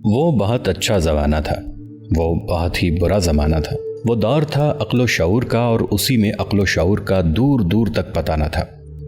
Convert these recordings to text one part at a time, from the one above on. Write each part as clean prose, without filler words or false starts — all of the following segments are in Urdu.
وہ بہت اچھا زمانہ تھا، وہ بہت ہی برا زمانہ تھا۔ وہ دور تھا عقل و شعور کا، اور اسی میں عقل و شعور کا دور دور تک پتہ نہ تھا۔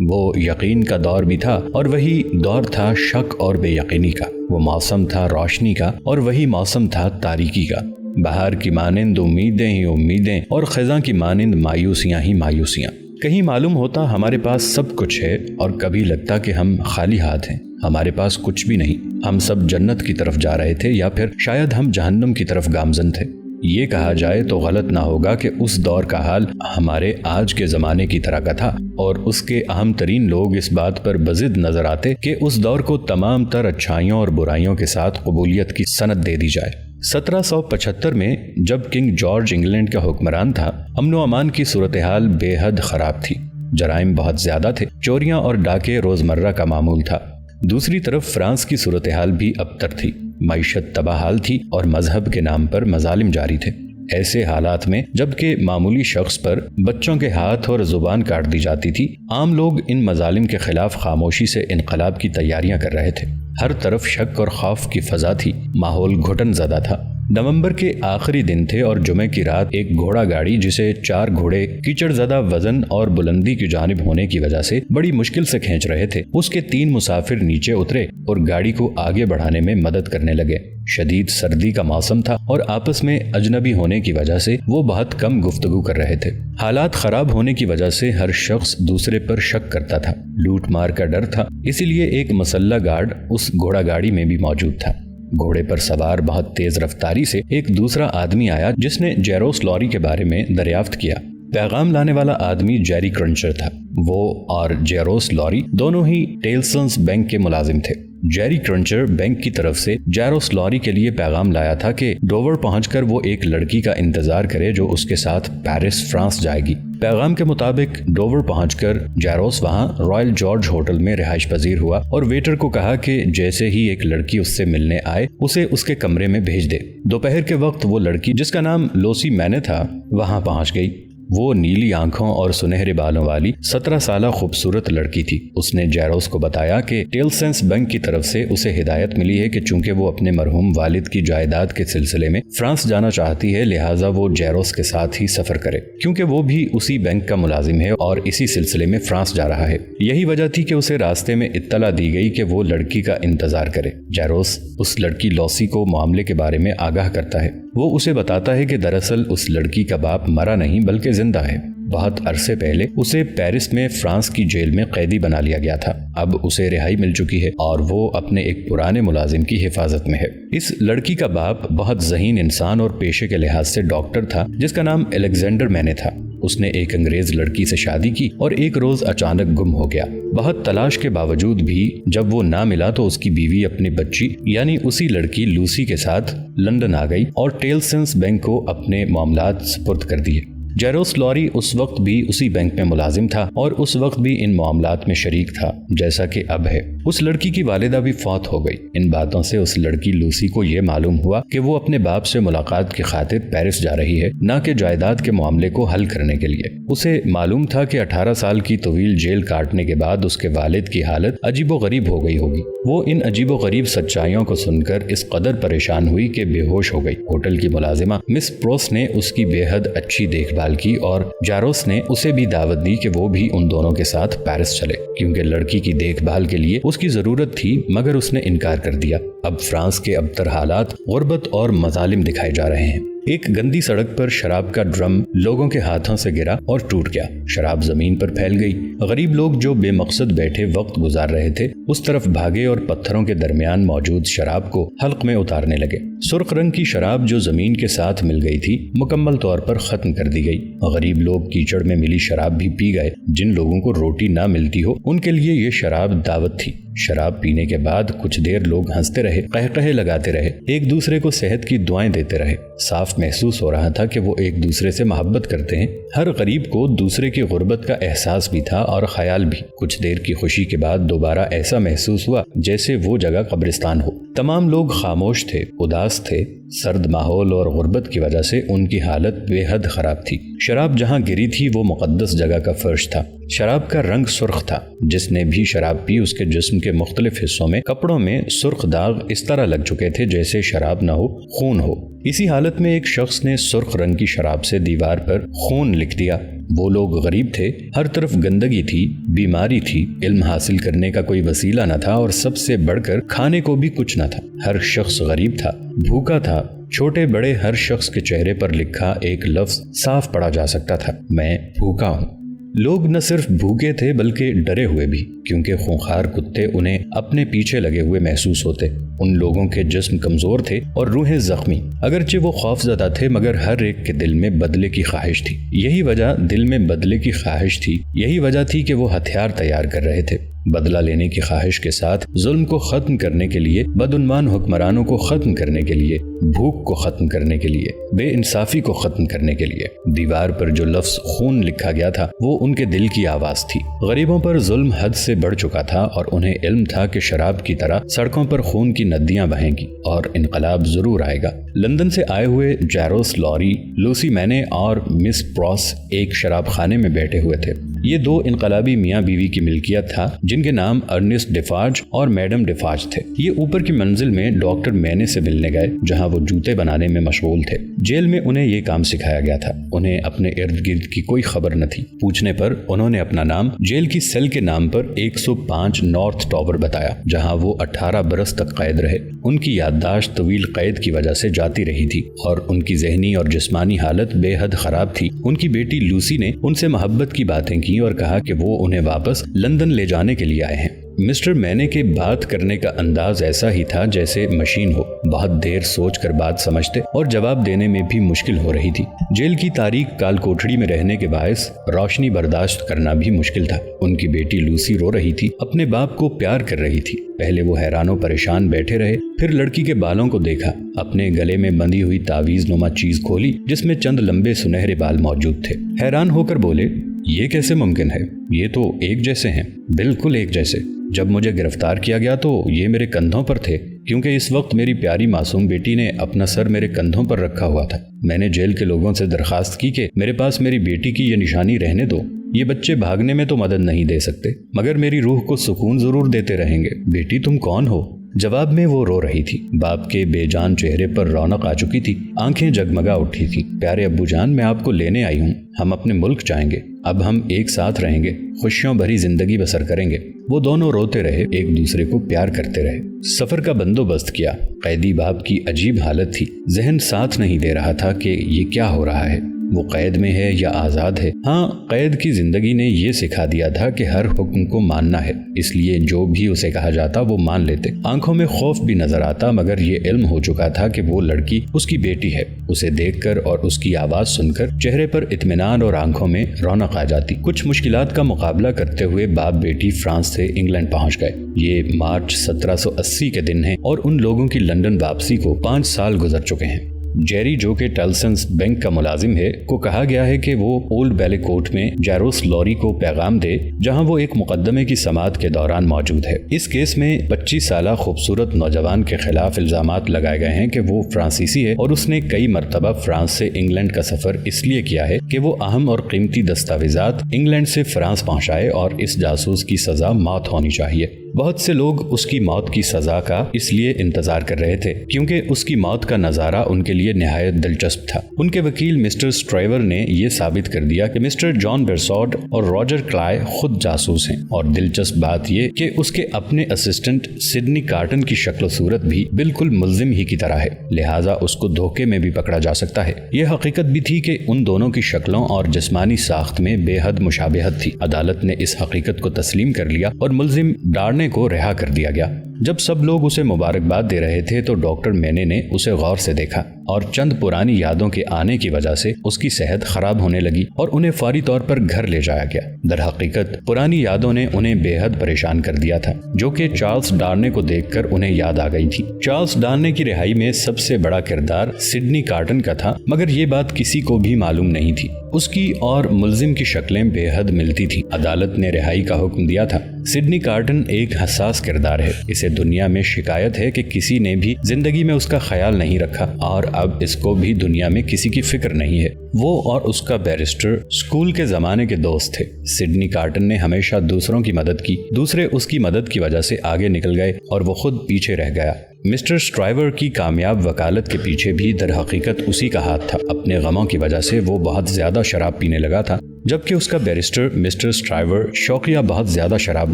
وہ یقین کا دور بھی تھا، اور وہی دور تھا شک اور بے یقینی کا۔ وہ موسم تھا روشنی کا، اور وہی موسم تھا تاریکی کا۔ بہار کی مانند امیدیں ہی امیدیں، اور خزاں کی مانند مایوسیاں ہی مایوسیاں۔ کہیں معلوم ہوتا ہمارے پاس سب کچھ ہے، اور کبھی لگتا کہ ہم خالی ہاتھ ہیں، ہمارے پاس کچھ بھی نہیں۔ ہم سب جنت کی طرف جا رہے تھے، یا پھر شاید ہم جہنم کی طرف گامزن تھے۔ یہ کہا جائے تو غلط نہ ہوگا کہ اس دور کا حال ہمارے آج کے زمانے کی طرح کا تھا، اور اس کے اہم ترین لوگ اس بات پر بضد نظر آتے کہ اس دور کو تمام تر اچھائیوں اور برائیوں کے ساتھ قبولیت کی سند دے دی جائے۔ 1775 میں جب کنگ جارج انگلینڈ کا حکمران تھا، امن و امان کی صورتحال بے حد خراب تھی۔ جرائم بہت زیادہ تھے، چوریاں اور ڈاکے روزمرہ کا معمول تھا۔ دوسری طرف فرانس کی صورتحال بھی ابتر تھی، معیشت تباہ حال تھی، اور مذہب کے نام پر مظالم جاری تھے۔ ایسے حالات میں جبکہ معمولی شخص پر بچوں کے ہاتھ اور زبان کاٹ دی جاتی تھی، عام لوگ ان مظالم کے خلاف خاموشی سے انقلاب کی تیاریاں کر رہے تھے۔ ہر طرف شک اور خوف کی فضا تھی، ماحول گھٹن زدہ تھا۔ نومبر کے آخری دن تھے، اور جمعے کی رات ایک گھوڑا گاڑی جسے 4 گھوڑے کیچڑ زدہ وزن اور بلندی کی جانب ہونے کی وجہ سے بڑی مشکل سے کھینچ رہے تھے، اس کے 3 مسافر نیچے اترے اور گاڑی کو آگے بڑھانے میں مدد کرنے لگے۔ شدید سردی کا موسم تھا، اور آپس میں اجنبی ہونے کی وجہ سے وہ بہت کم گفتگو کر رہے تھے۔ حالات خراب ہونے کی وجہ سے ہر شخص دوسرے پر شک کرتا تھا، لوٹ مار کا ڈر تھا، اسی لیے ایک مسلح گارڈ اس گھوڑا گاڑی میں بھی موجود تھا۔ گھوڑے پر سوار بہت تیز رفتاری سے ایک دوسرا آدمی آیا، جس نے جیروس لوری کے بارے میں دریافت کیا۔ پیغام لانے والا آدمی جیری کرنچر تھا۔ وہ اور جیروس لوری دونوں ہی ٹیلسنس بینک کے ملازم تھے۔ جیری کرنچر بینک کی طرف سے جیروس لوری کے لیے پیغام لایا تھا کہ ڈوور پہنچ کر وہ ایک لڑکی کا انتظار کرے جو اس کے ساتھ پیرس فرانس جائے گی۔ پیغام کے مطابق ڈوور پہنچ کر جیروس وہاں رائل جارج ہوٹل میں رہائش پذیر ہوا، اور ویٹر کو کہا کہ جیسے ہی ایک لڑکی اس سے ملنے آئے اسے اس کے کمرے میں بھیج دے۔ دوپہر کے وقت وہ لڑکی، جس کا نام لوسی مینے تھا، وہاں پہنچ گئی۔ وہ نیلی آنکھوں اور سنہرے بالوں والی 17 سالہ خوبصورت لڑکی تھی۔ اس نے جیروس کو بتایا کہ ٹیلسنس بینک کی طرف سے اسے ہدایت ملی ہے کہ چونکہ وہ اپنے مرحوم والد کی جائیداد کے سلسلے میں فرانس جانا چاہتی ہے، لہٰذا وہ جیروس کے ساتھ ہی سفر کرے، کیونکہ وہ بھی اسی بینک کا ملازم ہے اور اسی سلسلے میں فرانس جا رہا ہے۔ یہی وجہ تھی کہ اسے راستے میں اطلاع دی گئی کہ وہ لڑکی کا انتظار کرے۔ جیروس اس لڑکی لوسی کو معاملے کے بارے میں آگاہ کرتا ہے۔ وہ اسے بتاتا ہے کہ دراصل اس لڑکی کا باپ مرا نہیں بلکہ زندہ ہے۔ بہت عرصے پہلے اسے پیرس میں فرانس کی جیل میں قیدی بنا لیا گیا تھا، اب اسے رہائی مل چکی ہے اور وہ اپنے ایک پرانے ملازم کی حفاظت میں ہے۔ اس لڑکی کا باپ بہت ذہین انسان اور پیشے کے لحاظ سے ڈاکٹر تھا، جس کا نام الیگزینڈر مینے تھا۔ اس نے ایک انگریز لڑکی سے شادی کی اور ایک روز اچانک گم ہو گیا۔ بہت تلاش کے باوجود بھی جب وہ نہ ملا تو اس کی بیوی اپنی بچی یعنی اسی لڑکی لوسی کے ساتھ لندن آ گئی اور ٹیلسنس بینک کو اپنے معاملات سپرد کر دیے۔ جیروس لوری اس وقت بھی اسی بینک میں ملازم تھا اور اس وقت بھی ان معاملات میں شریک تھا جیسا کہ اب ہے۔ اس لڑکی کی والدہ بھی فوت ہو گئی۔ ان باتوں سے اس لڑکی لوسی کو یہ معلوم ہوا کہ وہ اپنے باپ سے ملاقات کی خاطر پیرس جا رہی ہے، نہ کہ جائیداد کے معاملے کو حل کرنے کے لیے۔ اسے معلوم تھا کہ 18 سال کی طویل جیل کاٹنے کے بعد اس کے والد کی حالت عجیب و غریب ہو گئی ہوگی۔ وہ ان عجیب و غریب سچائیوں کو سن کر اس قدر پریشان ہوئی کہ بے ہوش ہو گئی۔ ہوٹل کی ملازمہ مس پروس نے اس کی بے حد اچھی دیکھ بھال کی اور جاروس نے اسے بھی دعوت دی کہ وہ بھی ان دونوں کے ساتھ پیرس چلے، کیونکہ لڑکی کی دیکھ بھال کے لیے اس کی ضرورت تھی، مگر اس نے انکار کر دیا۔ اب فرانس کے ابتر حالات غربت اور مظالم دکھائے جا رہے ہیں۔ ایک گندی سڑک پر شراب کا ڈرم لوگوں کے ہاتھوں سے گرا اور ٹوٹ گیا۔ شراب زمین پر پھیل گئی۔ غریب لوگ جو بے مقصد بیٹھے وقت گزار رہے تھے اس طرف بھاگے اور پتھروں کے درمیان موجود شراب کو حلق میں اتارنے لگے۔ سرخ رنگ کی شراب جو زمین کے ساتھ مل گئی تھی مکمل طور پر ختم کر دی گئی۔ غریب لوگ کیچڑ میں ملی شراب بھی پی گئے۔ جن لوگوں کو روٹی نہ ملتی ہو ان کے لیے یہ شراب دعوت تھی۔ شراب پینے کے بعد کچھ دیر لوگ ہنستے رہے، قہقہے لگاتے رہے، ایک دوسرے کو صحت کی دعائیں دیتے رہے۔ صاف محسوس ہو رہا تھا کہ وہ ایک دوسرے سے محبت کرتے ہیں۔ ہر غریب کو دوسرے کی غربت کا احساس بھی تھا اور خیال بھی۔ کچھ دیر کی خوشی کے بعد دوبارہ ایسا محسوس ہوا جیسے وہ جگہ قبرستان ہو۔ تمام لوگ خاموش تھے، اداس تھے۔ سرد ماحول اور غربت کی وجہ سے ان کی حالت بے حد خراب تھی۔ شراب جہاں گری تھی وہ مقدس جگہ کا فرش تھا۔ شراب کا رنگ سرخ تھا. جس نے بھی شراب پی اس کے جسم کے مختلف حصوں میں کپڑوں میں سرخ داغ اس طرح لگ چکے تھے جیسے شراب نہ ہو خون ہو. اسی حالت میں ایک شخص نے سرخ رنگ کی شراب سے دیوار پر خون لکھ دیا. وہ لوگ غریب تھے، ہر طرف گندگی تھی، بیماری تھی، علم حاصل کرنے کا کوئی وسیلہ نہ تھا اور سب سے بڑھ کر کھانے کو بھی کچھ نہ تھا. ہر شخص غریب تھا، بھوکا تھا. چھوٹے بڑے ہر شخص کے چہرے پر لکھا ایک لفظ صاف پڑھا جا سکتا تھا، میں بھوکا ہوں. لوگ نہ صرف بھوکے تھے بلکہ ڈرے ہوئے بھی، کیونکہ خونخوار کتے انہیں اپنے پیچھے لگے ہوئے محسوس ہوتے. ان لوگوں کے جسم کمزور تھے اور روحیں زخمی. اگرچہ وہ خوف زدہ تھے مگر ہر ایک کے دل میں بدلے کی خواہش تھی. یہی وجہ دل میں بدلے کی خواہش تھی، یہی وجہ تھی کہ وہ ہتھیار تیار کر رہے تھے. بدلہ لینے کی خواہش کے ساتھ ظلم کو ختم کرنے کے لیے، بدعنوان حکمرانوں کو ختم کرنے کے لیے، بھوک کو ختم کرنے کے لیے، بے انصافی کو ختم کرنے کے لیے. دیوار پر جو لفظ خون لکھا گیا تھا وہ ان کے دل کی آواز تھی. غریبوں پر ظلم حد سے بڑھ چکا تھا اور انہیں علم تھا کہ شراب کی طرح سڑکوں پر خون کی ندیاں بہیں گی اور انقلاب ضرور آئے گا. لندن سے آئے ہوئے جیروس لوری، لوسی مینے اور مس پروس ایک شراب خانے میں بیٹھے ہوئے تھے. یہ دو انقلابی میاں بیوی کی ملکیت تھا جن کے نام ارنسٹ ڈیفارج اور میڈم ڈیفارج تھے. یہ اوپر کی منزل میں ڈاکٹر مینے سے ملنے گئے جہاں وہ جوتے بنانے میں مشغول تھے. جیل میں انہیں یہ کام سکھایا گیا تھا. انہیں اپنے ارد گرد کی کوئی خبر نہ تھی. پوچھنے پر انہوں نے اپنا نام جیل کی سیل کے نام پر 105 نارتھ ٹاور بتایا جہاں وہ 18 برس تک قید رہے. ان کی یادداشت طویل قید کی وجہ سے جاتی رہی تھی اور ان کی ذہنی اور جسمانی حالت بے حد خراب تھی. ان کی بیٹی لوسی نے ان سے محبت کی باتیں کی اور کہا کہ وہ انہیں واپس لندن لے جانے کے لیے آئے ہیں. مسٹر مینے کے بات کرنے کا انداز ایسا ہی تھا جیسے مشین ہو. بہت دیر سوچ کر بات سمجھتے اور جواب دینے میں بھی مشکل ہو رہی تھی. جیل کی تاریک کال کوٹڑی میں رہنے کے باعث روشنی برداشت کرنا بھی مشکل تھا. ان کی بیٹی لوسی رو رہی تھی، اپنے باپ کو پیار کر رہی تھی. پہلے وہ حیران و پریشان بیٹھے رہے، پھر لڑکی کے بالوں کو دیکھا. اپنے گلے میں بندھی ہوئی تعویذ نما چیز کھولی جس میں چند لمبے سنہرے بال موجود تھے. حیران ہو کر بولے، یہ کیسے ممکن ہے؟ یہ تو ایک جیسے ہیں، بالکل ایک جیسے. جب مجھے گرفتار کیا گیا تو یہ میرے کندھوں پر تھے، کیونکہ اس وقت میری پیاری معصوم بیٹی نے اپنا سر میرے کندھوں پر رکھا ہوا تھا. میں نے جیل کے لوگوں سے درخواست کی کہ میرے پاس میری بیٹی کی یہ نشانی رہنے دو. یہ بچے بھاگنے میں تو مدد نہیں دے سکتے مگر میری روح کو سکون ضرور دیتے رہیں گے. بیٹی تم کون ہو؟ جواب میں وہ رو رہی تھی. باپ کے بے جان چہرے پر رونق آ چکی تھی، آنکھیں جگمگا اٹھی تھی. پیارے ابو جان، میں آپ کو لینے آئی ہوں. ہم اپنے ملک جائیں گے. اب ہم ایک ساتھ رہیں گے، خوشیوں بھری زندگی بسر کریں گے. وہ دونوں روتے رہے، ایک دوسرے کو پیار کرتے رہے. سفر کا بندوبست کیا. قیدی باپ کی عجیب حالت تھی. ذہن ساتھ نہیں دے رہا تھا کہ یہ کیا ہو رہا ہے. وہ قید میں ہے یا آزاد ہے؟ ہاں، قید کی زندگی نے یہ سکھا دیا تھا کہ ہر حکم کو ماننا ہے، اس لیے جو بھی اسے کہا جاتا وہ مان لیتے. آنکھوں میں خوف بھی نظر آتا مگر یہ علم ہو چکا تھا کہ وہ لڑکی اس کی بیٹی ہے. اسے دیکھ کر اور اس کی آواز سن کر چہرے پر اطمینان اور آنکھوں میں رونق آ جاتی. کچھ مشکلات کا مقابلہ کرتے ہوئے باپ بیٹی فرانس سے انگلینڈ پہنچ گئے. یہ مارچ 1780 کے دن ہے اور ان لوگوں کی لندن واپسی کو 5 سال گزر چکے ہیں. جیری، جو کہ ٹلسنس بینک کا ملازم ہے، کو کہا گیا ہے کہ وہ اولڈ بیلے کوٹ میں جیروس لوری کو پیغام دے جہاں وہ ایک مقدمے کی سماعت کے دوران موجود ہے. اس کیس میں 25 سالہ خوبصورت نوجوان کے خلاف الزامات لگائے گئے ہیں کہ وہ فرانسیسی ہے اور اس نے کئی مرتبہ فرانس سے انگلینڈ کا سفر اس لیے کیا ہے کہ وہ اہم اور قیمتی دستاویزات انگلینڈ سے فرانس پہنچائے اور اس جاسوس کی سزا موت ہونی چاہیے. بہت سے لوگ اس کی موت کی سزا کا اس لیے انتظار کر رہے تھے کیونکہ اس کی موت کا نظارہ ان کے لیے نہایت دلچسپ تھا. ان کے وکیل مسٹر سٹریور نے یہ ثابت کر دیا کہ مسٹر جان برسوڈ اور راجر کلائے خود جاسوس ہیں، اور دلچسپ بات یہ کہ اس کے اپنے اسسٹنٹ سڈنی کارٹن کی شکل و صورت بھی بالکل ملزم ہی کی طرح ہے، لہٰذا اس کو دھوکے میں بھی پکڑا جا سکتا ہے. یہ حقیقت بھی تھی کہ ان دونوں کی شکلوں اور جسمانی ساخت میں بے حد مشابہت تھی. عدالت نے اس حقیقت کو تسلیم کر لیا اور ملزم ڈارنے کو رہا کر دیا گیا. جب سب لوگ اسے مبارکباد دے رہے تھے تو ڈاکٹر مینے نے اسے غور سے دیکھا اور چند پرانی یادوں کے آنے کی وجہ سے اس کی صحت خراب ہونے لگی اور انہیں فوری طور پر گھر لے جایا گیا. در حقیقت پرانی یادوں نے انہیں بے حد پریشان کر دیا تھا جو کہ چارلز ڈارنے کو دیکھ کر انہیں یاد آ گئی تھی. چارلز ڈارنے کی رہائی میں سب سے بڑا کردار سڈنی کارٹن کا تھا مگر یہ بات کسی کو بھی معلوم نہیں تھی. اس کی اور ملزم کی شکلیں بے حد ملتی تھی۔ عدالت نے رہائی کا حکم دیا تھا۔ سڈنی کارٹن ایک حساس کردار ہے، اسے دنیا میں شکایت ہے کہ کسی نے بھی زندگی میں اس کا خیال نہیں رکھا اور اب اس کو بھی دنیا میں کسی کی فکر نہیں ہے۔ وہ اور اس کا بیرسٹر اسکول کے زمانے کے دوست تھے۔ سڈنی کارٹن نے ہمیشہ دوسروں کی مدد کی، دوسرے اس کی مدد کی وجہ سے آگے نکل گئے اور وہ خود پیچھے رہ گیا۔ مسٹر سٹرائیور کی کامیاب وکالت کے پیچھے بھی در حقیقت اسی کا ہاتھ تھا۔ اپنے غموں کی وجہ سے وہ بہت زیادہ شراب پینے لگا تھا، جبکہ اس کا بیرسٹر مسٹر سٹرائیور شوقیہ بہت زیادہ شراب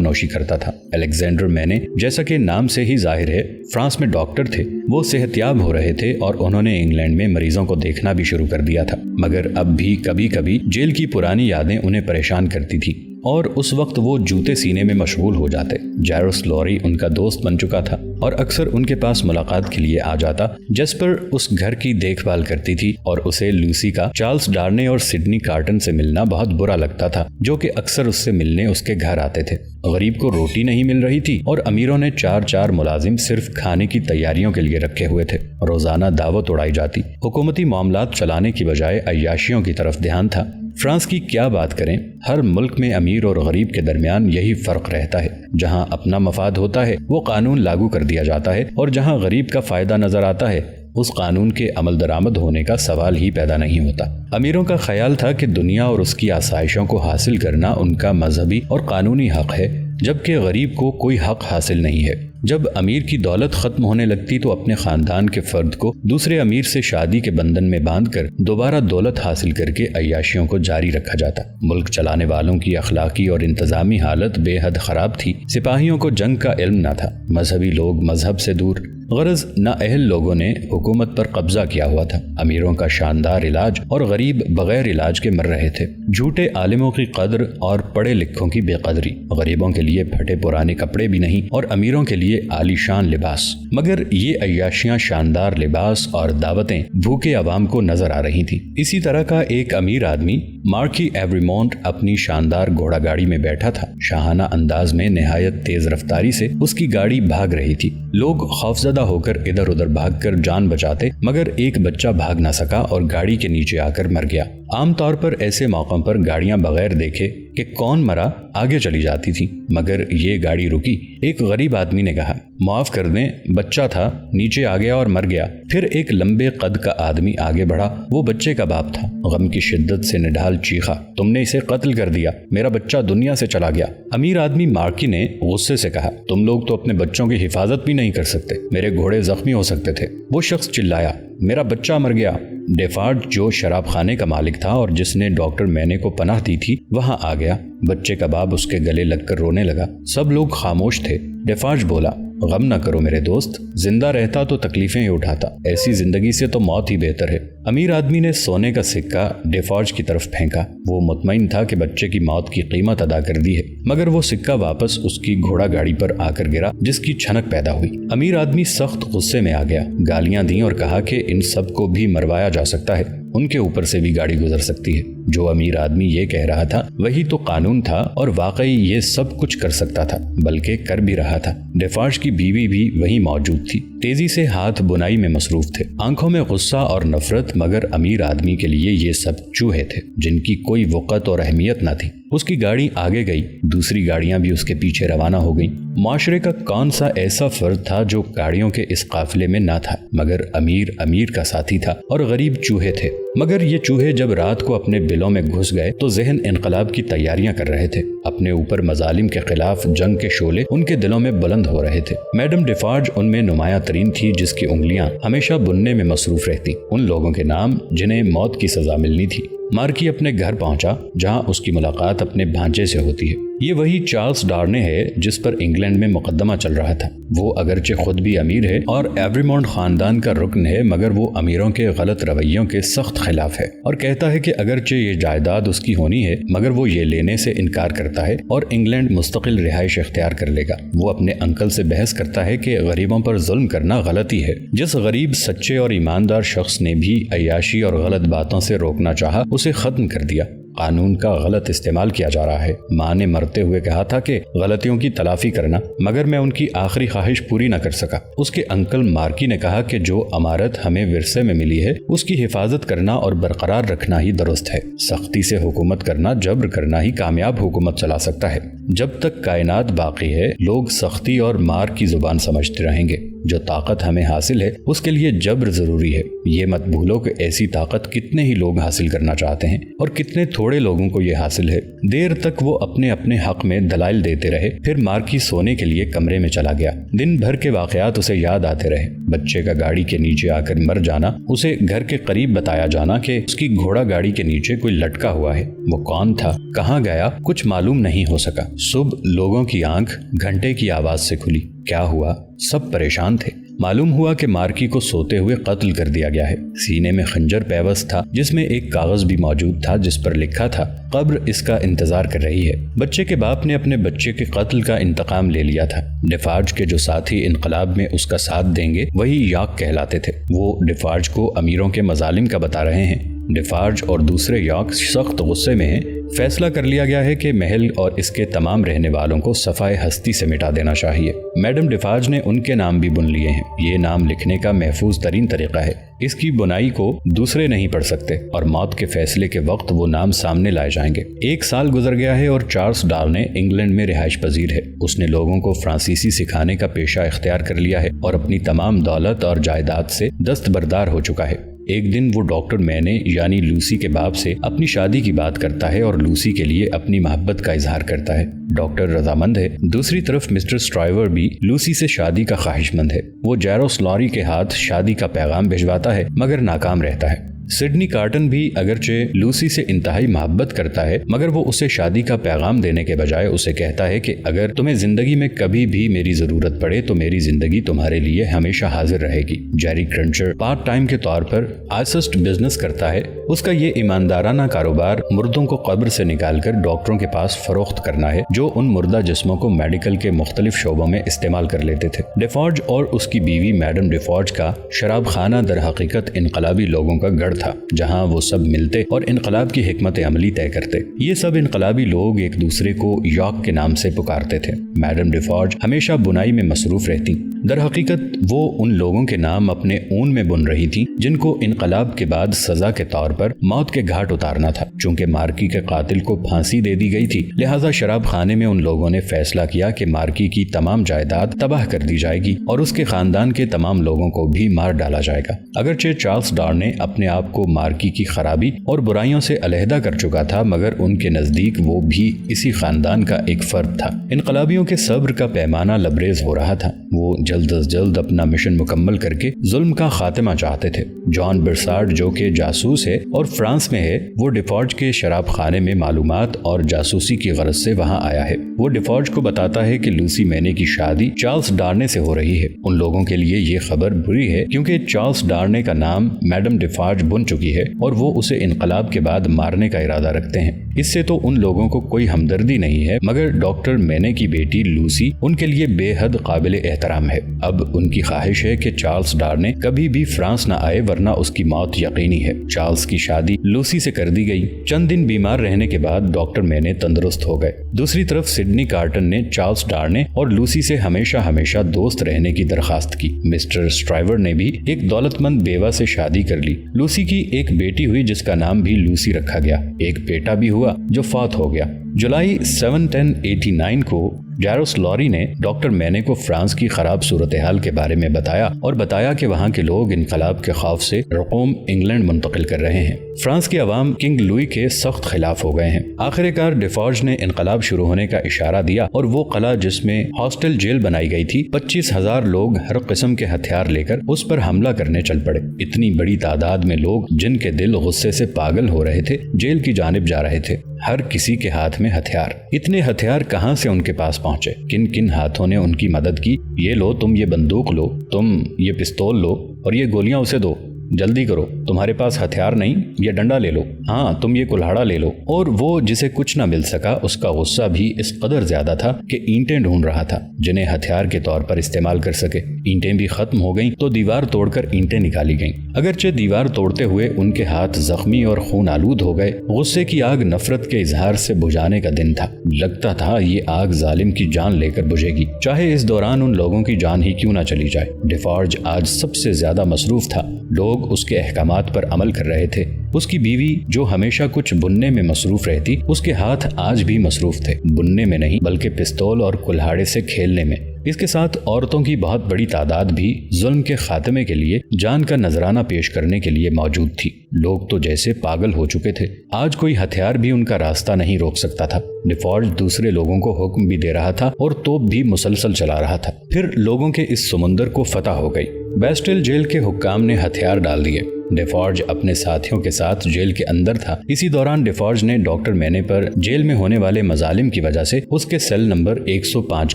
نوشی کرتا تھا۔ الیگزینڈر مینے، جیسا کہ نام سے ہی ظاہر ہے، فرانس میں ڈاکٹر تھے۔ وہ صحت یاب ہو رہے تھے اور انہوں نے انگلینڈ میں مریضوں کو دیکھنا بھی شروع کر دیا تھا، مگر اب بھی کبھی کبھی جیل کی پرانی یادیں انہیں پریشان کرتی تھی اور اس وقت وہ جوتے سینے میں مشغول ہو جاتے۔ جیروس لوری ان کا دوست بن چکا تھا اور اکثر ان کے پاس ملاقات کے لیے آ جاتا۔ جیسپر اس گھر کی دیکھ بھال کرتی تھی اور اسے لوسی کا چارلس ڈارنے اور سڈنی کارٹن سے ملنا بہت برا لگتا تھا، جو کہ اکثر اس سے ملنے اس کے گھر آتے تھے۔ غریب کو روٹی نہیں مل رہی تھی اور امیروں نے 4 ملازم صرف کھانے کی تیاریوں کے لیے رکھے ہوئے تھے۔ روزانہ دعوت اڑائی جاتی۔ حکومتی معاملات چلانے کی بجائے عیاشیوں کی طرف دھیان تھا۔ فرانس کی کیا بات کریں، ہر ملک میں امیر اور غریب کے درمیان یہی فرق رہتا ہے۔ جہاں اپنا مفاد ہوتا ہے وہ قانون لاگو کر دیا جاتا ہے اور جہاں غریب کا فائدہ نظر آتا ہے اس قانون کے عمل درآمد ہونے کا سوال ہی پیدا نہیں ہوتا۔ امیروں کا خیال تھا کہ دنیا اور اس کی آسائشوں کو حاصل کرنا ان کا مذہبی اور قانونی حق ہے، جبکہ غریب کو کوئی حق حاصل نہیں ہے۔ جب امیر کی دولت ختم ہونے لگتی تو اپنے خاندان کے فرد کو دوسرے امیر سے شادی کے بندھن میں باندھ کر دوبارہ دولت حاصل کر کے عیاشیوں کو جاری رکھا جاتا۔ ملک چلانے والوں کی اخلاقی اور انتظامی حالت بے حد خراب تھی۔ سپاہیوں کو جنگ کا علم نہ تھا، مذہبی لوگ مذہب سے دور، غرض نااہل لوگوں نے حکومت پر قبضہ کیا ہوا تھا۔ امیروں کا شاندار علاج اور غریب بغیر علاج کے مر رہے تھے۔ جھوٹے عالموں کی قدر اور پڑھے لکھوں کی بے قدری، غریبوں کے لیے پھٹے پرانے کپڑے بھی نہیں اور امیروں کے لیے عالی شان لباس، مگر یہ عیاشیاں، شاندار لباس اور دعوتیں بھوکے عوام کو نظر آ رہی تھی۔ اسی طرح کا ایک امیر آدمی مارکی ایوریمونٹ اپنی شاندار گھوڑا گاڑی میں بیٹھا تھا۔ شاہانہ انداز میں نہایت تیز رفتاری سے اس کی گاڑی بھاگ رہی تھی۔ لوگ خوفزدہ ہو کر ادھر ادھر بھاگ کر جان بچاتے، مگر ایک بچہ بھاگ نہ سکا اور گاڑی کے نیچے آ کر مر گیا۔ عام طور پر ایسے موقعوں پر گاڑیاں بغیر دیکھے کہ کون مرا آگے چلی جاتی تھی، مگر یہ گاڑی رکی۔ ایک غریب آدمی نے کہا، معاف کر دیں، بچہ تھا، نیچے آ گیا اور مر گیا۔ پھر ایک لمبے قد کا آدمی آگے بڑھا، وہ بچے کا باپ تھا۔ غم کی شدت سے نڈھال چیخا، تم نے اسے قتل کر دیا، میرا بچہ دنیا سے چلا گیا۔ امیر آدمی مارکی نے غصے سے کہا، تم لوگ تو اپنے بچوں کی حفاظت بھی نہیں کر سکتے، میرے گھوڑے زخمی ہو سکتے تھے۔ وہ شخص چلایا، میرا بچہ مر گیا۔ ڈیفارڈ، جو شراب خانے کا مالک تھا اور جس نے ڈاکٹر مینے کو پناہ دی تھی، وہاں آ گیا۔ بچے کا باپ اس کے گلے لگ کر رونے لگا۔ سب لوگ خاموش تھے۔ ڈیفارج بولا، غم نہ کرو میرے دوست، زندہ رہتا تو تکلیفیں ہی اٹھاتا، ایسی زندگی سے تو موت ہی بہتر ہے۔ امیر آدمی نے سونے کا سکہ ڈیفارج کی طرف پھینکا۔ وہ مطمئن تھا کہ بچے کی موت کی قیمت ادا کر دی ہے، مگر وہ سکہ واپس اس کی گھوڑا گاڑی پر آ کر گرا، جس کی چھنک پیدا ہوئی۔ امیر آدمی سخت غصے میں آ گیا، گالیاں دیں اور کہا کہ ان سب کو بھی مروایا جا سکتا ہے، ان کے اوپر سے بھی گاڑی گزر سکتی ہے۔ جو امیر آدمی یہ کہہ رہا تھا وہی تو قانون تھا اور واقعی یہ سب کچھ کر سکتا تھا، بلکہ کر بھی رہا تھا۔ ڈیفارج کی بیوی بھی وہی موجود تھی، تیزی سے ہاتھ بنائی میں مصروف تھے، آنکھوں میں غصہ اور نفرت، مگر امیر آدمی کے لیے یہ سب چوہے تھے جن کی کوئی وقت اور اہمیت نہ تھی۔ اس کی گاڑی آگے گئی، دوسری گاڑیاں بھی اس کے پیچھے روانہ ہو گئیں۔ معاشرے کا کون سا ایسا فرد تھا جو گاڑیوں کے اس قافلے میں نہ تھا؟ مگر امیر کا ساتھی تھا اور غریب چوہے تھے۔ مگر یہ چوہے جب رات کو اپنے بلوں میں گھس گئے تو ذہن انقلاب کی تیاریاں کر رہے تھے۔ اپنے اوپر مظالم کے خلاف جنگ کے شعلے ان کے دلوں میں بلند ہو رہے تھے۔ میڈم ڈیفارج ان میں نمایاں ترین تھی، جس کی انگلیاں ہمیشہ بننے میں مصروف رہتی۔ ان لوگوں کے نام جنہیں موت کی سزا ملنی تھی۔ مارکی اپنے گھر پہنچا جہاں اس کی ملاقات اپنے بھانجے سے ہوتی ہے۔ یہ وہی چارلس ڈارنے ہے جس پر انگلینڈ میں مقدمہ چل رہا تھا۔ وہ اگرچہ خود بھی امیر ہے اور ایوریمونٹ خاندان کا رکن ہے، مگر وہ امیروں کے غلط رویوں کے سخت خلاف ہے اور کہتا ہے کہ اگرچہ یہ جائیداد اس کی ہونی ہے، مگر وہ یہ لینے سے انکار کرتا ہے اور انگلینڈ مستقل رہائش اختیار کر لے گا۔ وہ اپنے انکل سے بحث کرتا ہے کہ غریبوں پر ظلم کرنا غلطی ہے۔ جس غریب، سچے اور ایماندار شخص نے بھی عیاشی اور غلط باتوں سے روکنا چاہا، اسے ختم کر دیا۔ قانون کا غلط استعمال کیا جا رہا ہے۔ ماں نے مرتے ہوئے کہا تھا کہ غلطیوں کی تلافی کرنا، مگر میں ان کی آخری خواہش پوری نہ کر سکا۔ اس کے انکل مارکی نے کہا کہ جو امارت ہمیں ورثے میں ملی ہے اس کی حفاظت کرنا اور برقرار رکھنا ہی درست ہے۔ سختی سے حکومت کرنا، جبر کرنا ہی کامیاب حکومت چلا سکتا ہے۔ جب تک کائنات باقی ہے لوگ سختی اور مار کی زبان سمجھتے رہیں گے۔ جو طاقت ہمیں حاصل ہے اس کے لیے جبر ضروری ہے۔ یہ مت بھولو کہ ایسی طاقت کتنے ہی لوگ حاصل کرنا چاہتے ہیں اور کتنے تھوڑے لوگوں کو یہ حاصل ہے۔ دیر تک وہ اپنے اپنے حق میں دلائل دیتے رہے، پھر مارکی سونے کے لیے کمرے میں چلا گیا۔ دن بھر کے واقعات اسے یاد آتے رہے۔ بچے کا گاڑی کے نیچے آ کر مر جانا، اسے گھر کے قریب بتایا جانا کہ اس کی گھوڑا گاڑی کے نیچے کوئی لٹکا ہوا ہے۔ وہ کون تھا، کہاں گیا، کچھ معلوم نہیں ہو سکا۔ صبح لوگوں کی آنکھ گھنٹے کی آواز سے کھلی۔ کیا ہوا؟ سب پریشان تھے۔ معلوم ہوا کہ مارکی کو سوتے ہوئے قتل کر دیا گیا ہے۔ سینے میں خنجر پیوست تھا جس میں ایک کاغذ بھی موجود تھا جس پر لکھا تھا قبر اس کا انتظار کر رہی ہے۔ بچے کے باپ نے اپنے بچے کے قتل کا انتقام لے لیا تھا۔ ڈیفارج کے جو ساتھی انقلاب میں اس کا ساتھ دیں گے وہی یاک کہلاتے تھے۔ وہ ڈیفارج کو امیروں کے مظالم کا بتا رہے ہیں۔ ڈیفارج اور دوسرے یاک سخت غصے میں ہیں۔ فیصلہ کر لیا گیا ہے کہ محل اور اس کے تمام رہنے والوں کو صفائے ہستی سے مٹا دینا چاہیے۔ میڈم ڈیفارج نے ان کے نام بھی بن لیے ہیں۔ یہ نام لکھنے کا محفوظ ترین طریقہ ہے۔ اس کی بنائی کو دوسرے نہیں پڑھ سکتے اور موت کے فیصلے کے وقت وہ نام سامنے لائے جائیں گے۔ 1 سال گزر گیا ہے اور چارلس ڈارنے انگلینڈ میں رہائش پذیر ہے۔ اس نے لوگوں کو فرانسیسی سکھانے کا پیشہ اختیار کر لیا ہے اور اپنی تمام دولت اور جائیداد سے دستبردار ہو چکا ہے۔ ایک دن وہ ڈاکٹر مینے یعنی لوسی کے باپ سے اپنی شادی کی بات کرتا ہے اور لوسی کے لیے اپنی محبت کا اظہار کرتا ہے۔ ڈاکٹر رضامند ہے۔ دوسری طرف مسٹر اسٹرائیور بھی لوسی سے شادی کا خواہش مند ہے۔ وہ جیروس لوری کے ہاتھ شادی کا پیغام بھجواتا ہے مگر ناکام رہتا ہے۔ سڈنی کارٹن بھی اگرچہ لوسی سے انتہائی محبت کرتا ہے مگر وہ اسے شادی کا پیغام دینے کے بجائے اسے کہتا ہے کہ اگر تمہیں زندگی میں کبھی بھی میری ضرورت پڑے تو میری زندگی تمہارے لیے ہمیشہ حاضر رہے گی۔ جیری کرنچر پارٹ ٹائم کے طور پر آئسسٹ بزنس کرتا ہے۔ اس کا یہ ایماندارانہ کاروبار مردوں کو قبر سے نکال کر ڈاکٹروں کے پاس فروخت کرنا ہے جو ان مردہ جسموں کو میڈیکل کے مختلف شعبوں میں استعمال کر لیتے تھے۔ ڈیفارج اور اس کی بیوی میڈم ڈیفارج کا شراب خانہ در حقیقت انقلابی لوگوں کا گڑھ تھا جہاں وہ سب ملتے اور انقلاب کی حکمت عملی طے کرتے۔ یہ سب انقلابی لوگ ایک دوسرے کو یاک کے نام سے پکارتے تھے۔ میڈم ڈیفارج ہمیشہ بنائی میں مصروف رہتی۔ در حقیقت وہ ان لوگوں کے نام اپنے اون میں بن رہی تھی جن کو انقلاب کے بعد سزا کے طور پر موت کے گھاٹ اتارنا تھا۔ چونکہ مارکی کے قاتل کو پھانسی دے دی گئی تھی لہٰذا شراب خانے میں ان لوگوں نے فیصلہ کیا کہ مارکی کی تمام جائیداد تباہ کر دی جائے گی اور اس کے خاندان کے تمام لوگوں کو بھی مار ڈالا جائے گا۔ اگرچہ چارلس ڈارنے اپنے آپ کو مارکی کی خرابی اور برائیوں سے علیحدہ کر چکا تھا مگر ان کے نزدیک وہ بھی اسی خاندان کا ایک فرد تھا۔ انقلابیوں کے صبر کا پیمانہ لبریز ہو رہا تھا۔ وہ جلد از جلد اپنا مشن مکمل کر کے ظلم کا خاتمہ چاہتے تھے۔ جان برسارڈ جو کہ جاسوس ہے اور فرانس میں ہے، وہ ڈیفارج کے شراب خانے میں معلومات اور جاسوسی کی غرض سے وہاں آیا ہے۔ وہ ڈیفارج کو بتاتا ہے کہ لوسی مینے کی شادی چارلس ڈارنے سے ہو رہی ہے۔ ان لوگوں کے لیے یہ خبر بری ہے کیونکہ چارلس ڈارنے کا نام میڈم ڈیفارج بن چکی ہے اور وہ اسے انقلاب کے بعد مارنے کا ارادہ رکھتے ہیں۔ اس سے تو ان لوگوں کو کوئی ہمدردی نہیں ہے مگر ڈاکٹر مینے کی بیٹی لوسی ان کے لیے بے حد قابل احترام ہے۔ اب ان کی خواہش ہے کہ چارلس ڈارنے کبھی بھی فرانس نہ آئے ورنہ اس کی موت یقینی ہے۔ چارلس کی شادی لوسی سے کر دی گئی۔ چند دن بیمار رہنے کے بعد ڈاکٹر مینے تندرست ہو گئے۔ دوسری طرف سڈنی کارٹن نے چارلس ڈارنے اور لوسی سے ہمیشہ دوست رہنے کی درخواست کی۔ مسٹر اسٹرائیور نے بھی ایک دولت مند بیوہ سے شادی کر لی۔ لوسی کی ایک بیٹی ہوئی جس کا نام بھی لوسی رکھا گیا۔ ایک بیٹا بھی ہوا جو فوت ہو گیا۔ جولائی 7 کو جیروس لوری نے ڈاکٹر مینے کو فرانس کی خراب صورتحال کے بارے میں بتایا کہ وہاں کے لوگ انقلاب کے خوف سے رقوم انگلینڈ منتقل کر رہے ہیں۔ فرانس کے عوام کنگ لوئی کے سخت خلاف ہو گئے ہیں۔ آخر کار ڈیفارج نے انقلاب شروع ہونے کا اشارہ دیا اور وہ قلعہ جس میں ہاسٹل جیل بنائی گئی تھی 25,000 لوگ ہر قسم کے ہتھیار لے کر اس پر حملہ کرنے چل پڑے۔ اتنی بڑی تعداد میں لوگ جن کے دل غصے سے پاگل ہو رہے تھے جیل کی جانب جا رہے تھے۔ ہر کسی کے ہاتھ میں ہتھیار۔ اتنے ہتھیار کہاں سے ان کے پاس پہنچے؟ کن کن ہاتھوں نے ان کی مدد کی؟ یہ لو تم یہ بندوق لو، تم یہ پستول لو اور یہ گولیاں اسے دو، جلدی کرو، تمہارے پاس ہتھیار نہیں، یہ ڈنڈا لے لو، ہاں تم یہ کلہاڑا لے لو۔ اور وہ جسے کچھ نہ مل سکا اس کا غصہ بھی اس قدر زیادہ تھا کہ اینٹیں ڈھونڈ رہا تھا جنہیں ہتھیار کے طور پر استعمال کر سکے۔ اینٹیں بھی ختم ہو گئیں تو دیوار توڑ کر اینٹیں نکالی گئیں۔ اگرچہ دیوار توڑتے ہوئے ان کے ہاتھ زخمی اور خون آلود ہو گئے، غصے کی آگ نفرت کے اظہار سے بجھانے کا دن تھا۔ لگتا تھا یہ آگ ظالم کی جان لے کر بجھے گی، چاہے اس دوران ان لوگوں کی جان ہی کیوں نہ چلی جائے۔ ڈیفارج آج سب سے زیادہ مصروف تھا، لوگ اس کے احکامات پر عمل کر رہے تھے۔ اس کی بیوی جو ہمیشہ کچھ بننے میں مصروف رہتی، اس کے ہاتھ آج بھی مصروف تھے، بننے میں نہیں بلکہ پستول اور کلہاڑے سے کھیلنے میں۔ اس کے ساتھ عورتوں کی بہت بڑی تعداد بھی ظلم کے خاتمے کے لیے جان کا نذرانہ پیش کرنے کے لیے موجود تھی۔ لوگ تو جیسے پاگل ہو چکے تھے، آج کوئی ہتھیار بھی ان کا راستہ نہیں روک سکتا تھا۔ ڈیفارج دوسرے لوگوں کو حکم بھی دے رہا تھا اور توپ بھی مسلسل چلا رہا تھا۔ پھر لوگوں کے اس سمندر کو فتح ہو گئی۔ بیسٹل جیل کے حکام نے ہتھیار ڈال دیے۔ ڈیفارج اپنے ساتھیوں کے ساتھ جیل کے اندر تھا۔ اسی دوران ڈیفارج نے ڈاکٹر مینے پر جیل میں ہونے والے مظالم کی وجہ سے اس کے سیل نمبر 105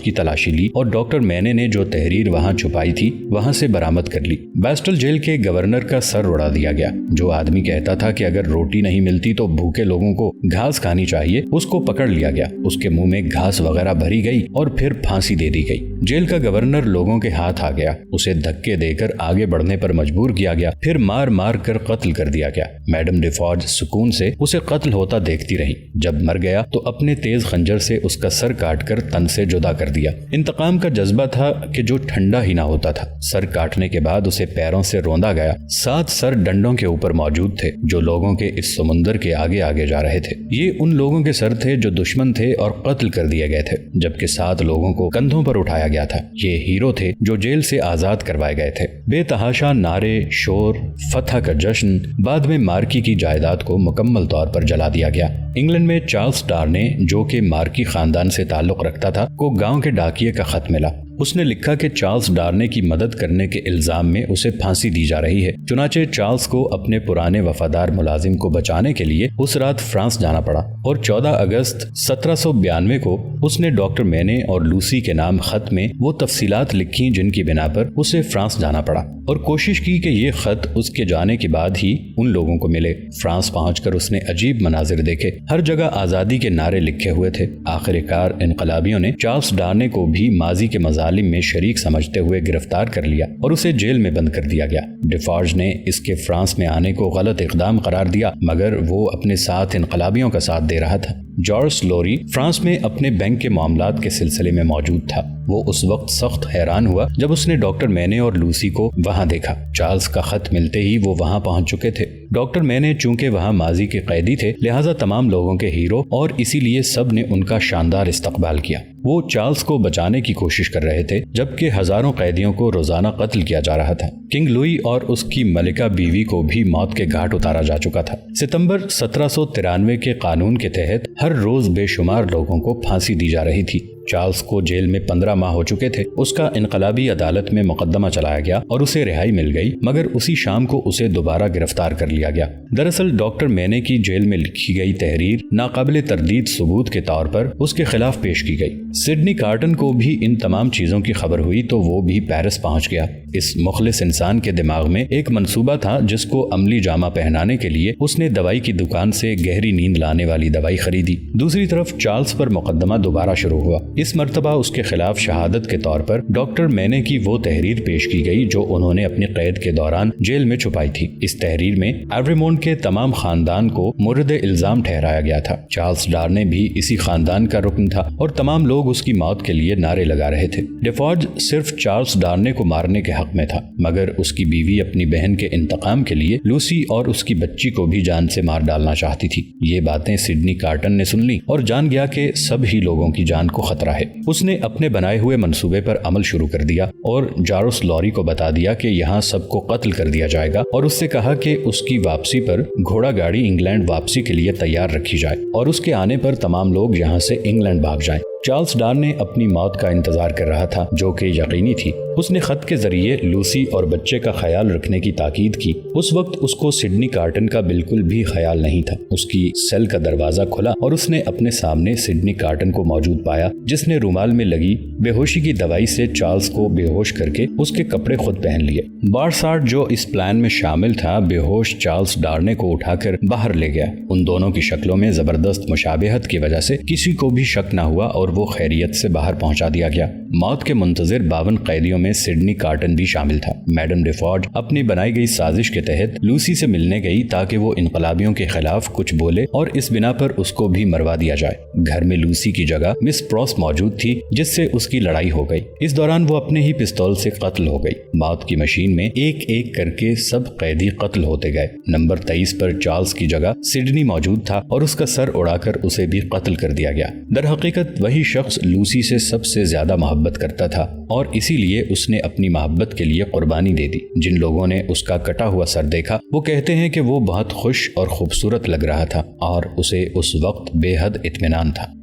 کی تلاشی لی اور ڈاکٹر مینے نے جو تحریر وہاں چھپائی تھی وہاں سے برآمد کر لی۔ بیسٹل جیل کے گورنر کا سر اڑا دیا گیا۔ جو آدمی کہتا تھا کہ اگر روٹی نہیں ملتی تو بھوکے لوگوں کو گھاس کھانی چاہیے، اس کو پکڑ لیا گیا، اس کے منہ میں گھاس وغیرہ بھری گئی اور پھر پھانسی دے دی گئی۔ جیل کا گورنر لوگوں کے ہاتھ آ گیا، اسے دھکے دے کر آگے بڑھنے پر مجبور کیا گیا، پھر مار مار کر قتل کر دیا گیا۔ میڈم ڈیفارج سکون سے اسے قتل ہوتا دیکھتی رہی۔ جب مر گیا تو اپنے تیز خنجر سے اس کا سر کاٹ کر تن سے جدا کر دیا۔ انتقام کا جذبہ تھا کہ جو ٹھنڈا ہی نہ ہوتا تھا۔ سر کاٹنے کے بعد اسے پیروں سے روندا گیا۔ 7 سر ڈنڈوں کے اوپر موجود تھے جو لوگوں کے اس سمندر کے آگے آگے جا رہے تھے۔ یہ ان لوگوں کے سر تھے جو دشمن تھے اور قتل کر دیے گئے تھے، جبکہ 7 لوگوں کو کندھوں پر اٹھایا گیا تھا۔ یہ ہیرو تھے جو جیل سے آزاد کروائے گئے تھے۔ بے تحاشا نعرے، شور، فتح کا جشن، بعد میں مارکی کی جائیداد کو مکمل طور پر جلا دیا گیا۔ انگلینڈ میں چارلس ڈارنے، جو کہ مارکی خاندان سے تعلق رکھتا تھا، کو گاؤں کے ڈاکیے کا خط ملا۔ اس نے لکھا کہ چارلس ڈارنے کی مدد کرنے کے الزام میں اسے پھانسی دی جا رہی ہے۔ چنانچہ چارلس کو اپنے پرانے وفادار ملازم کو بچانے کے لیے اس رات فرانس جانا پڑا اور 14 اگست 1792 کو اس نے ڈاکٹر مینے اور لوسی کے نام خط میں وہ تفصیلات لکھی جن کی بنا پر اسے فرانس جانا پڑا، اور کوشش کی کہ یہ خط اس کے جانے کے بعد ہی ان لوگوں کو ملے۔ فرانس پہنچ کر اس نے عجیب مناظر دیکھے، ہر جگہ آزادی کے نعرے لکھے ہوئے تھے۔ آخر کار انقلابیوں نے چارلس ڈارنے کو بھی ماضی کے مظالم میں شریک سمجھتے ہوئے گرفتار کر لیا اور اسے جیل میں بند کر دیا گیا۔ ڈیفارج نے اس کے فرانس میں آنے کو غلط اقدام قرار دیا، مگر وہ اپنے ساتھ انقلابیوں کا ساتھ دے رہا تھا۔ جارج لوری فرانس میں اپنے بینک کے معاملات کے سلسلے میں موجود تھا۔ وہ اس وقت سخت حیران ہوا جب اس نے ڈاکٹر مینے اور لوسی کو وہاں دیکھا۔ چارلس کا خط ملتے ہی وہ وہاں پہنچ چکے تھے۔ ڈاکٹر مینے چونکہ وہاں ماضی کے قیدی تھے، لہٰذا تمام لوگوں کے ہیرو، اور اسی لیے سب نے ان کا شاندار استقبال کیا۔ وہ چارلس کو بچانے کی کوشش کر رہے تھے، جبکہ ہزاروں قیدیوں کو روزانہ قتل کیا جا رہا تھا۔ کنگ لوئی اور اس کی ملکہ بیوی کو بھی موت کے گھاٹ اتارا جا چکا تھا۔ ستمبر 1793 کے قانون کے تحت ہر روز بے شمار لوگوں کو پھانسی دی جا رہی تھی۔ چارلس کو جیل میں 15 ماہ ہو چکے تھے۔ اس کا انقلابی عدالت میں مقدمہ چلایا گیا اور اسے رہائی مل گئی، مگر اسی شام کو اسے دوبارہ گرفتار کر لیا گیا۔ دراصل ڈاکٹر مینے کی جیل میں لکھی گئی تحریر ناقابل تردید ثبوت کے طور پر اس کے خلاف پیش کی گئی۔ سڈنی کارٹن کو بھی ان تمام چیزوں کی خبر ہوئی تو وہ بھی پیرس پہنچ گیا۔ اس مخلص انسان کے دماغ میں ایک منصوبہ تھا جس کو عملی جامہ پہنانے کے لیے اس نے دوائی کی دکان سے گہری نیند لانے والی دوائی خریدی۔ دوسری طرف چارلس پر مقدمہ دوبارہ شروع ہوا۔ اس مرتبہ اس کے خلاف شہادت کے طور پر ڈاکٹر مینے کی وہ تحریر پیش کی گئی جو انہوں نے اپنی قید کے دوران جیل میں چھپائی تھی۔ اس تحریر میں ایوریمونٹ کے تمام خاندان کو مورد الزام ٹھہرایا گیا تھا۔ چارلس ڈارنے بھی اسی خاندان کا رکن تھا اور تمام لوگ اس کی موت کے لیے نعرے لگا رہے تھے۔ ڈیفارج صرف چارلس ڈارنے کو مارنے کے حق میں تھا، مگر اس کی بیوی اپنی بہن کے انتقام کے لیے لوسی اور اس کی بچی کو بھی جان سے مار ڈالنا چاہتی تھی۔ یہ باتیں سڈنی کارٹن نے سن لی اور جان گیا کہ سب ہی لوگوں کی جان کو خطرہ ہے۔ اس نے اپنے بنائے ہوئے منصوبے پر عمل شروع کر دیا اور جارج لوری کو بتا دیا کہ یہاں سب کو قتل کر دیا جائے گا، اور اس سے کہا کہ اس کی واپسی پر گھوڑا گاڑی انگلینڈ واپسی کے لیے تیار رکھی جائے اور اس کے آنے پر تمام لوگ یہاں سے انگلینڈ بھاگ جائیں۔ چارلس ڈارنے اپنی موت کا انتظار کر رہا تھا جو کہ یقینی تھی۔ اس نے خط کے ذریعے لوسی اور بچے کا خیال رکھنے کی تاکید کی۔ اس وقت اس کو سڈنی کارٹن کا بالکل بھی خیال نہیں تھا۔ اس کی سیل کا دروازہ کھلا اور اس نے اپنے سامنے سڈنی کارٹن کو موجود پایا، جس نے رومال میں لگی بے ہوشی کی دوائی سے چارلس کو بے ہوش کر کے اس کے کپڑے خود پہن لیے۔ بارسارٹ جو اس پلان میں شامل تھا بے ہوش چارلس ڈارنے کو اٹھا کر باہر لے گیا۔ ان دونوں کی شکلوں میں زبردست مشابہت کی وجہ سے کسی کو بھی شک نہ ہوا اور وہ خیریت سے باہر پہنچا دیا گیا۔ موت کے منتظر 52 قیدیوں میں سڈنی کارٹن بھی شامل تھا۔ میڈم ڈیفورڈ اپنی بنائی گئی سازش کے تحت لوسی سے ملنے گئی تاکہ وہ انقلابیوں کے خلاف کچھ بولے اور اس بنا پر اس کو بھی مروا دیا جائے۔ گھر میں لوسی کی جگہ مس پروس موجود تھی جس سے اس کی لڑائی ہو گئی۔ اس دوران وہ اپنے ہی پستول سے قتل ہو گئی۔ موت کی مشین میں ایک ایک کر کے سب قیدی قتل ہوتے گئے۔ نمبر 23 پر چارلز کی جگہ سڈنی موجود تھا اور اس کا سر اڑا کر اسے بھی قتل کر دیا گیا۔ در حقیقت وہی شخص لوسی سے سب سے زیادہ محبت کرتا تھا اور اسی لیے اس نے اپنی محبت کے لیے قربانی دے دی۔ جن لوگوں نے اس کا کٹا ہوا سر دیکھا وہ کہتے ہیں کہ وہ بہت خوش اور خوبصورت لگ رہا تھا اور اسے اس وقت بے حد اطمینان تھا۔